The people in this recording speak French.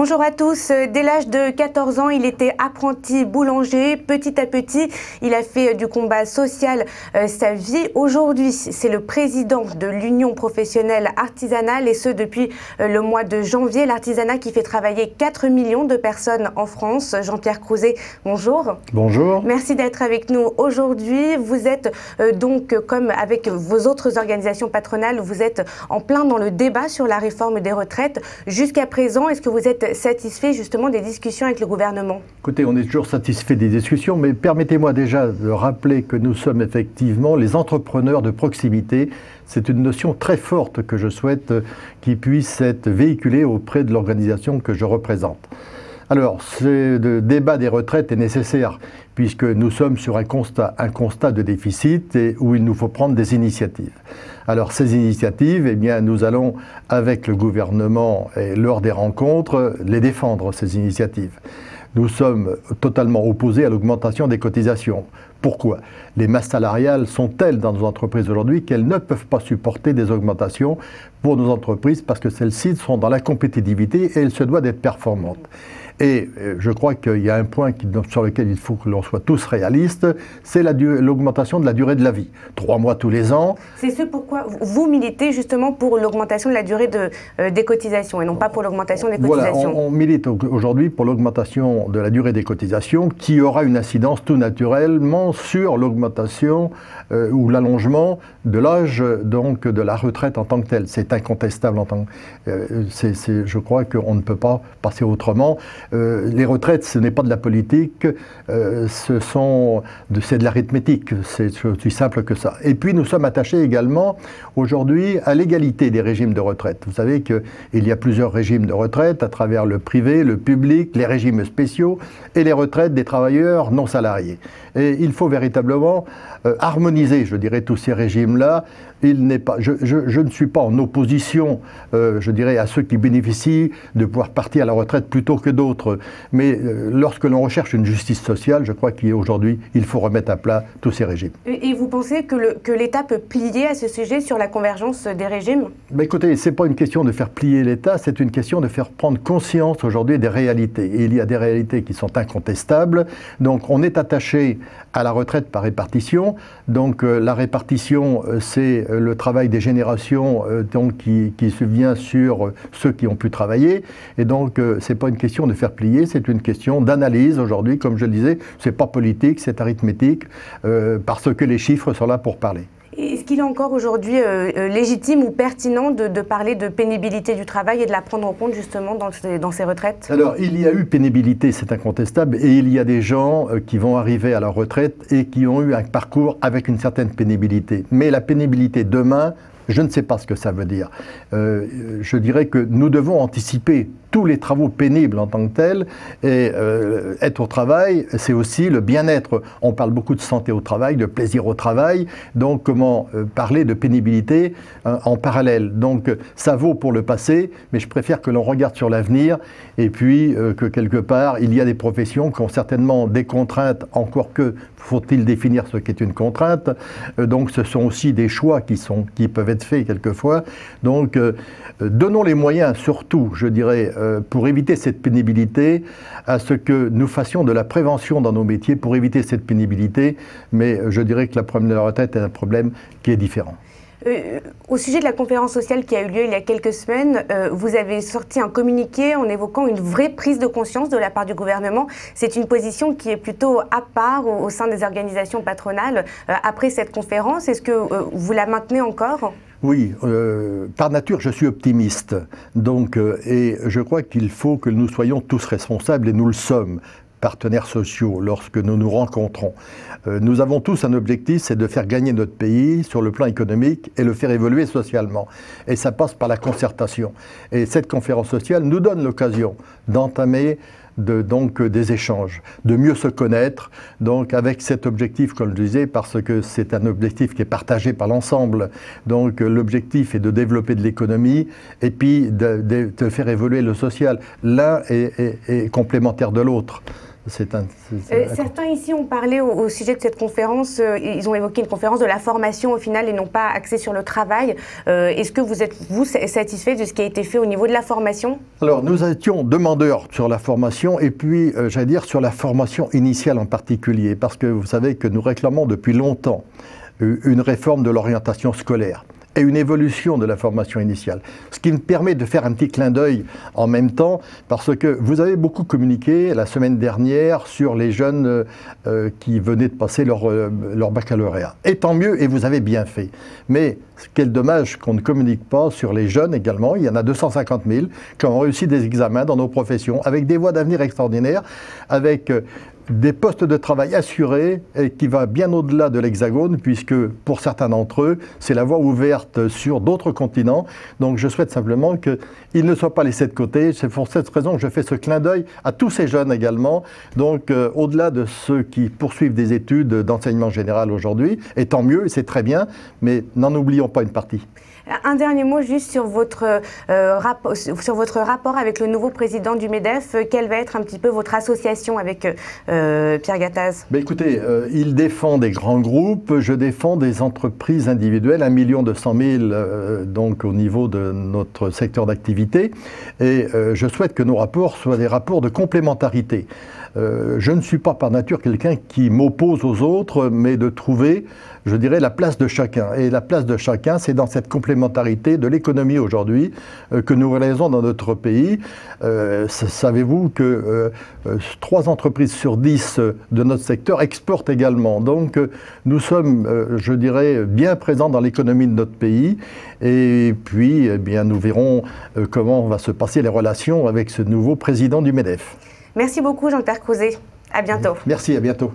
Bonjour à tous. Dès l'âge de 14 ans, il était apprenti boulanger. Petit à petit, il a fait du combat social sa vie. Aujourd'hui, c'est le président de l'Union professionnelle artisanale et ce depuis le mois de janvier. L'artisanat qui fait travailler 4 millions de personnes en France. Jean-Pierre Crouzet, bonjour. Bonjour. Merci d'être avec nous aujourd'hui. Vous êtes donc, comme avec vos autres organisations patronales, vous êtes en plein dans le débat sur la réforme des retraites. Jusqu'à présent, est-ce que vous êtes satisfait justement des discussions avec le gouvernement? Écoutez, on est toujours satisfait des discussions, mais permettez-moi déjà de rappeler que nous sommes effectivement les entrepreneurs de proximité. C'est une notion très forte que je souhaite qui puisse être véhiculée auprès de l'organisation que je représente. Alors, ce débat des retraites est nécessaire puisque nous sommes sur un constat de déficit et où il nous faut prendre des initiatives. Alors, ces initiatives, eh bien, nous allons, avec le gouvernement et lors des rencontres, les défendre, ces initiatives. Nous sommes totalement opposés à l'augmentation des cotisations. Pourquoi? Les masses salariales sont telles dans nos entreprises aujourd'hui qu'elles ne peuvent pas supporter des augmentations pour nos entreprises parce que celles-ci sont dans la compétitivité et elles se doivent d'être performantes. Et je crois qu'il y a un point sur lequel il faut que l'on soit tous réalistes, c'est l'augmentation de la durée de la vie. 3 mois tous les ans. C'est ce pourquoi vous militez justement pour l'augmentation de la durée des cotisations et non pas pour l'augmentation des cotisations. Voilà, on milite aujourd'hui pour l'augmentation de la durée des cotisations qui aura une incidence tout naturellement sur l'augmentation ou l'allongement de l'âge donc de la retraite en tant que telle. C'est incontestable en tant que je crois qu'on ne peut pas passer autrement. Les retraites, ce n'est pas de la politique, c'est de l'arithmétique, c'est aussi simple que ça. Et puis nous sommes attachés également aujourd'hui à l'égalité des régimes de retraite. Vous savez qu'il y a plusieurs régimes de retraite à travers le privé, le public, les régimes spéciaux et les retraites des travailleurs non salariés. Et il faut véritablement harmoniser, je dirais, tous ces régimes-là. Je ne suis pas en opposition, je dirais, à ceux qui bénéficient de pouvoir partir à la retraite plutôt que d'autres. Mais lorsque l'on recherche une justice sociale, je crois qu'aujourd'hui, il faut remettre à plat tous ces régimes. Et vous pensez que l'État peut plier à ce sujet sur la convergence des régimes? Ben écoutez, ce n'est pas une question de faire plier l'État, c'est une question de faire prendre conscience aujourd'hui des réalités. Et il y a des réalités qui sont incontestables. Donc on est attaché à la retraite par répartition. Donc la répartition, c'est le travail des générations donc, qui se vient sur ceux qui ont pu travailler. Et donc ce n'est pas une question de faire plier, c'est une question d'analyse aujourd'hui. Comme je le disais, ce n'est pas politique, c'est arithmétique, parce que les chiffres sont là pour parler. Est-ce qu'il est encore aujourd'hui légitime ou pertinent de parler de pénibilité du travail et de la prendre en compte justement dans ces retraites? Alors, il y a eu pénibilité, c'est incontestable, et il y a des gens qui vont arriver à la retraite et qui ont eu un parcours avec une certaine pénibilité. Mais la pénibilité demain, je ne sais pas ce que ça veut dire. Je dirais que nous devons anticiper tous les travaux pénibles en tant que tels, et être au travail, c'est aussi le bien-être. On parle beaucoup de santé au travail, de plaisir au travail, donc comment parler de pénibilité en parallèle. Donc ça vaut pour le passé, mais je préfère que l'on regarde sur l'avenir, et puis que quelque part, il y a des professions qui ont certainement des contraintes, encore que faut-il définir ce qu'est une contrainte. Donc ce sont aussi des choix qui peuvent être faits quelquefois. Donc donnons les moyens, surtout, je dirais, pour éviter cette pénibilité, à ce que nous fassions de la prévention dans nos métiers pour éviter cette pénibilité. Mais je dirais que le problème de la retraite est un problème qui est différent. Au sujet de la conférence sociale qui a eu lieu il y a quelques semaines, vous avez sorti un communiqué en évoquant une vraie prise de conscience de la part du gouvernement. C'est une position qui est plutôt à part au sein des organisations patronales après cette conférence. Est-ce que vous la maintenez encore ? Oui, par nature, je suis optimiste. Donc, et je crois qu'il faut que nous soyons tous responsables, et nous le sommes, partenaires sociaux, lorsque nous nous rencontrons. Nous avons tous un objectif, c'est de faire gagner notre pays sur le plan économique et le faire évoluer socialement. Et ça passe par la concertation. Et cette conférence sociale nous donne l'occasion d'entamer donc des échanges, de mieux se connaître, donc avec cet objectif, comme je disais, parce que c'est un objectif qui est partagé par l'ensemble. Donc l'objectif est de développer de l'économie et puis de faire évoluer le social. L'un est complémentaire de l'autre. Certains ici ont parlé au sujet de cette conférence, ils ont évoqué une conférence de la formation au final et non pas axée sur le travail. Est-ce que vous êtes, vous, satisfait de ce qui a été fait au niveau de la formation? Alors, nous étions demandeurs sur la formation et puis, j'allais dire, sur la formation initiale en particulier, parce que vous savez que nous réclamons depuis longtemps une réforme de l'orientation scolaire et une évolution de la formation initiale. Ce qui me permet de faire un petit clin d'œil en même temps, parce que vous avez beaucoup communiqué la semaine dernière sur les jeunes qui venaient de passer leur baccalauréat. Et tant mieux, et vous avez bien fait. Mais quel dommage qu'on ne communique pas sur les jeunes également. Il y en a 250 000 qui ont réussi des examens dans nos professions, avec des voies d'avenir extraordinaires, avec des postes de travail assurés et qui va bien au-delà de l'Hexagone, puisque pour certains d'entre eux, c'est la voie ouverte sur d'autres continents. Donc je souhaite simplement qu'ils ne soient pas laissés de côté. C'est pour cette raison que je fais ce clin d'œil à tous ces jeunes également. Donc au-delà de ceux qui poursuivent des études d'enseignement général aujourd'hui, et tant mieux, c'est très bien, mais n'en oublions pas une partie. Un dernier mot juste sur votre rapport avec le nouveau président du MEDEF. Quelle va être un petit peu votre association avec Pierre Gattaz? Écoutez, il défend des grands groupes, je défends des entreprises individuelles, 1 200 000 donc au niveau de notre secteur d'activité. Et je souhaite que nos rapports soient des rapports de complémentarité. Je ne suis pas par nature quelqu'un qui m'oppose aux autres, mais de trouver, je dirais, la place de chacun. Et la place de chacun, c'est dans cette complémentarité de l'économie aujourd'hui que nous réalisons dans notre pays. Savez-vous que 3 entreprises sur 10 de notre secteur exportent également. Donc nous sommes, je dirais, bien présents dans l'économie de notre pays. Et puis, eh bien, nous verrons comment va se passer les relations avec ce nouveau président du MEDEF. Merci beaucoup Jean-Pierre Crouzet. À bientôt. Merci, à bientôt.